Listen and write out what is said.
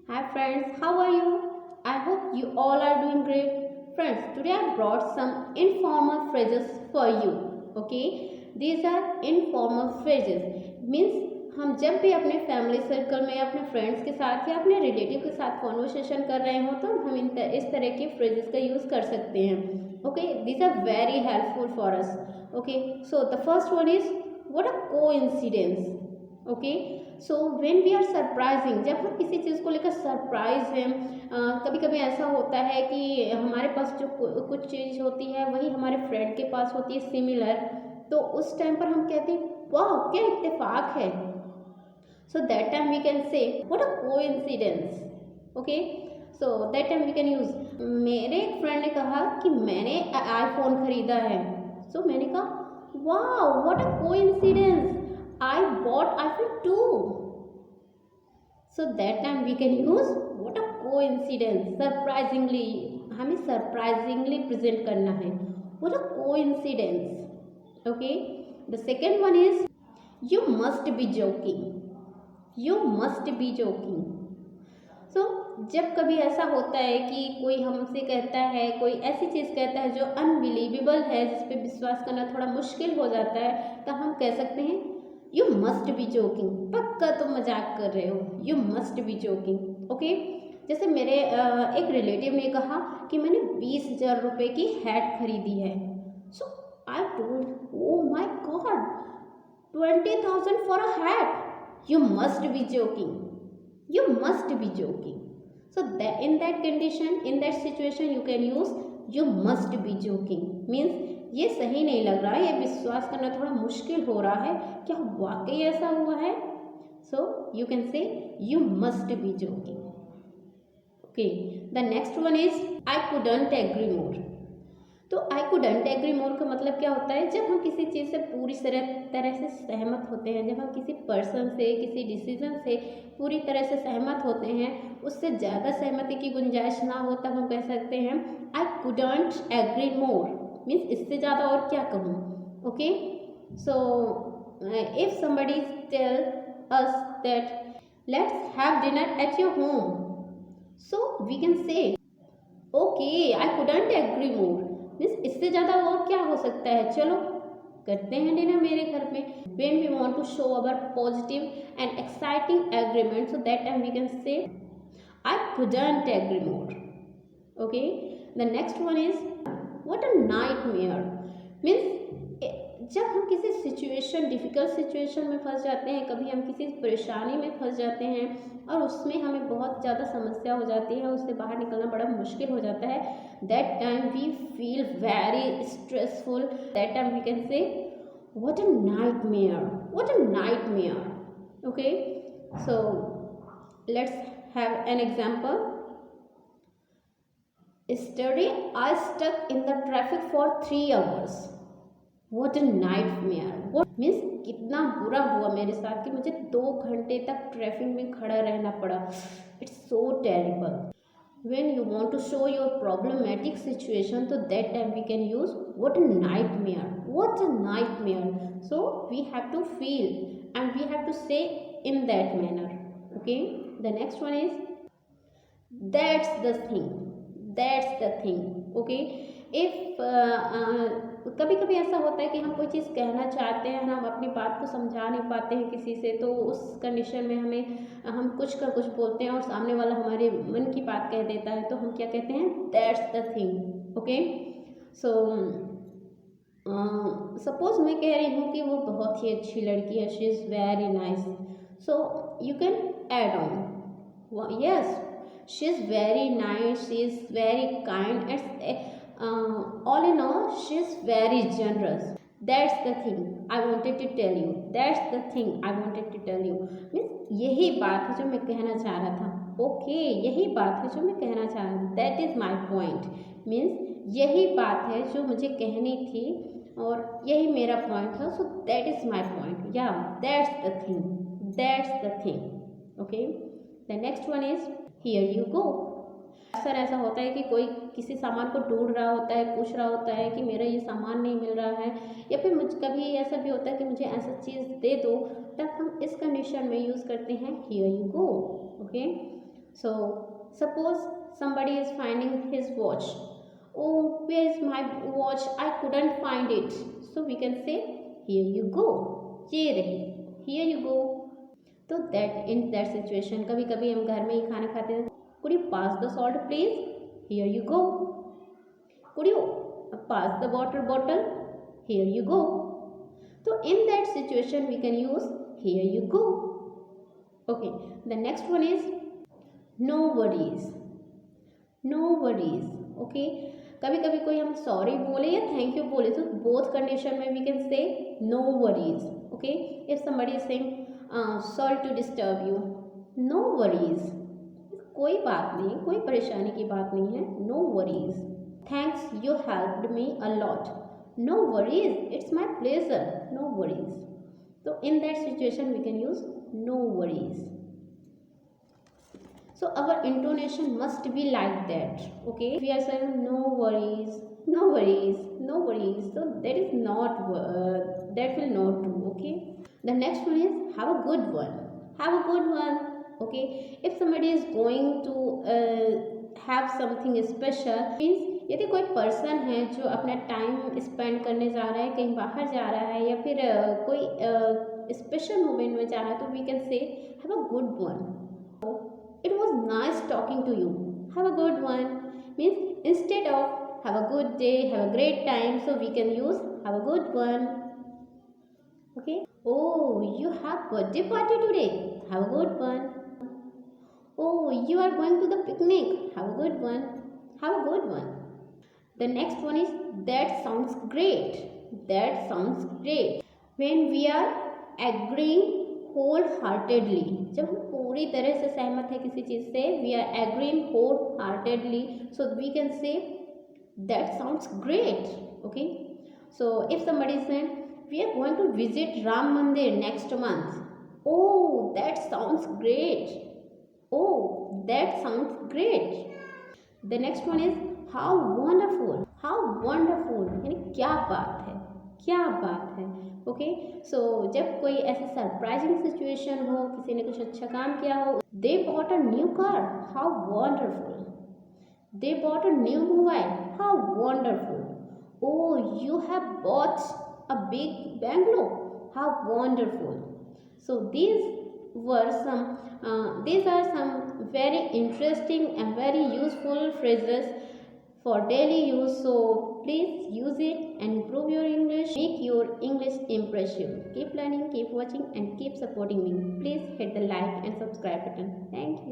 Hi friends, how are you? I hope you all are doing great. Friends, today I brought some informal phrases for you. Okay? These are informal phrases. Means हम जब भी अपने family circle में अपने friends के साथ या अपने रिलेटिव के साथ कॉन्वर्सेशन कर रहे हो तो हम इस तरह के फ्रेजेस का यूज़ कर सकते हैं. Okay, these are very helpful for us. Okay, so the first one is what a coincidence. Okay, so when we are surprising, जब हम किसी चीज़ को लेकर सरप्राइज हैं, कभी कभी ऐसा होता है कि हमारे पास जो कुछ चीज़ होती है वही हमारे फ्रेंड के पास होती है सिमिलर, तो उस टाइम पर हम कहते हैं वाह क्या इत्तेफाक है. So that time we can say what a coincidence. Okay, so that time we can use. मेरे एक फ्रेंड ने कहा कि मैंने आईफोन खरीदा है. सो मैंने कहा वाह what a coincidence, I bought iPhone too. So that time we can use what a coincidence. Surprisingly, हमें surprisingly present करना है. What a coincidence. Okay. The second one is you must be joking. You must be joking. So जब कभी ऐसा होता है कि कोई हमसे कहता है, कोई ऐसी चीज़ कहता है जो अनबिलीवेबल है, जिस पे विश्वास करना थोड़ा मुश्किल हो जाता है, तो हम कह सकते हैं यू मस्ट बी जोकिंग. पक्का तुम मजाक कर रहे हो. You must be joking. Okay, जैसे मेरे एक रिलेटिव ने कहा कि मैंने 20,000 रुपये की हैट खरीदी है. So I told oh my God 20,000 for a hat. You must be joking. You must be joking. So in that condition, in that situation, you can use you must be joking. Means ये सही नहीं लग रहा है, ये विश्वास करना थोड़ा मुश्किल हो रहा है, क्या वाकई ऐसा हुआ है. So you can say you must be joking. Okay, the next one is I couldn't agree more. तो आई कुडंट एग्री मोर का मतलब क्या होता है, जब हम किसी चीज़ से पूरी तरह से सहमत होते हैं, जब हम किसी पर्सन से किसी डिसीजन से पूरी तरह से सहमत होते हैं, उससे ज़्यादा सहमति की गुंजाइश ना हो, तब हम कह सकते हैं I couldn't agree more. Means इससे ज़्यादा और क्या कहूँ. Okay, so if somebody tell us that let's have dinner at your home, so we can say okay I couldn't agree more. Means इससे ज़्यादा और क्या हो सकता है, चलो करते हैं डिनर मेरे घर में. When we want to show our positive and exciting agreement, so that time we can say I couldn't agree more. Okay, the next one is what a nightmare. Means जब हम किसी सिचुएशन, डिफ़िकल्ट सिचुएशन में फंस जाते हैं, कभी हम किसी परेशानी में फंस जाते हैं और उसमें हमें बहुत ज़्यादा समस्या हो जाती है, उससे बाहर निकलना बड़ा मुश्किल हो जाता है, that time we feel very stressful. That time we can say what a nightmare. What a nightmare. Okay, so let's have an example. Yesterday I stuck in the traffic for 3 hours. What a nightmare. What means कितना बुरा हुआ मेरे साथ कि मुझे 2 घंटे तक traffic में खड़ा रहना पड़ा. It's so terrible. When you want to show your problematic situation, so that time we can use what a nightmare. What a nightmare. So we have to feel and we have to say in that manner. Okay. The next one is that's the thing. That's the thing. Okay. If कभी कभी ऐसा होता है कि हम कोई चीज़ कहना चाहते हैं, हम अपनी बात को समझा नहीं पाते हैं किसी से, तो उस कंडीशन में हम कुछ का कुछ बोलते हैं और सामने वाला हमारे मन की बात कह देता है, तो हम क्या कहते हैं that's the thing. Okay, so suppose मैं कह रही हूँ कि वो बहुत ही अच्छी लड़की है, she is very nice. So you can add on yes she is very nice, she is very kind. All in all, she is very generous. That's the thing I wanted to tell you. That's the thing I wanted to tell you. Means यही बात है जो मैं कहना चाह रहा था. Okay, यही बात है जो मैं कहना चाह रहा था. That is my point. Means यही बात है जो मुझे कहनी थी और यही मेरा पॉइंट था. So that is my point. Yeah, that's the thing. That's the thing. Okay. The next one is here you go. अक्सर ऐसा होता है कि कोई किसी सामान को ढूंढ रहा होता है, पूछ रहा होता है कि मेरा ये सामान नहीं मिल रहा है, या फिर मुझ कभी ऐसा भी होता है कि मुझे ऐसा चीज़ दे दो, तब हम इस कंडीशन में यूज़ करते हैं here you go. Okay, So suppose somebody is finding his watch. Oh, where is my watch? I couldn't find it. So we can say, here you go. ये रही, here you go. तो that in that situation, कभी कभी हम घर में ही खाना खाते हैं. Could you pass the salt please? Here you go. Could you pass the water bottle? Here you go. So in that situation we can use here you go. Okay, the next one is no worries. No worries. Okay, कभी कभी कोई हम sorry बोले या thank you बोले तो both condition में we can say no worries. Okay, if somebody is saying sorry to disturb you, no worries, कोई बात नहीं, कोई परेशानी की बात नहीं है, no worries. Thanks, you helped me a lot, no worries, it's my pleasure, no worries. तो in that situation we can use no worries. So our intonation must be like that. Okay, if we are saying no worries, no worries, no worries, so that is not that will not do. Okay, the next one is have a good one. Have a good one. Okay, if somebody is going to have something special, means यदि कोई person है जो अपना time spend करने जा रहा है, कहीं बाहर जा रहा है या फिर कोई स्पेशल मोमेंट में जा रहा है, तो we can say have a good one. It was nice talking to you. Have a good one. Means instead of have a good day, have a great time, so we can use have a good one. Okay. Oh, you have birthday party today. Have a good one. Oh, you are going to the picnic. Have a good one. Have a good one. The next one is that sounds great. That sounds great. When we are agreeing wholeheartedly, जब हम पूरी तरह से सहमत है किसी चीज से, we are agreeing wholeheartedly, so we can say that sounds great. Okay, so if somebody is saying we are going to visit Ram Mandir next month, oh that sounds great, oh that sounds great. The next one is how wonderful. How wonderful यानी क्या बात है, क्या बात है. Okay, सो जब कोई ऐसी सरप्राइजिंग सिचुएशन हो, किसी ने कुछ अच्छा काम किया हो, they bought a new car, how wonderful. They bought a new mobile, how wonderful. Oh you have bought a big bungalow, how wonderful. So these are some very interesting and very useful phrases for daily use. So please use it and improve your English. Make your English impressive. Keep learning, keep watching and keep supporting me. Please hit the like and subscribe button. Thank you.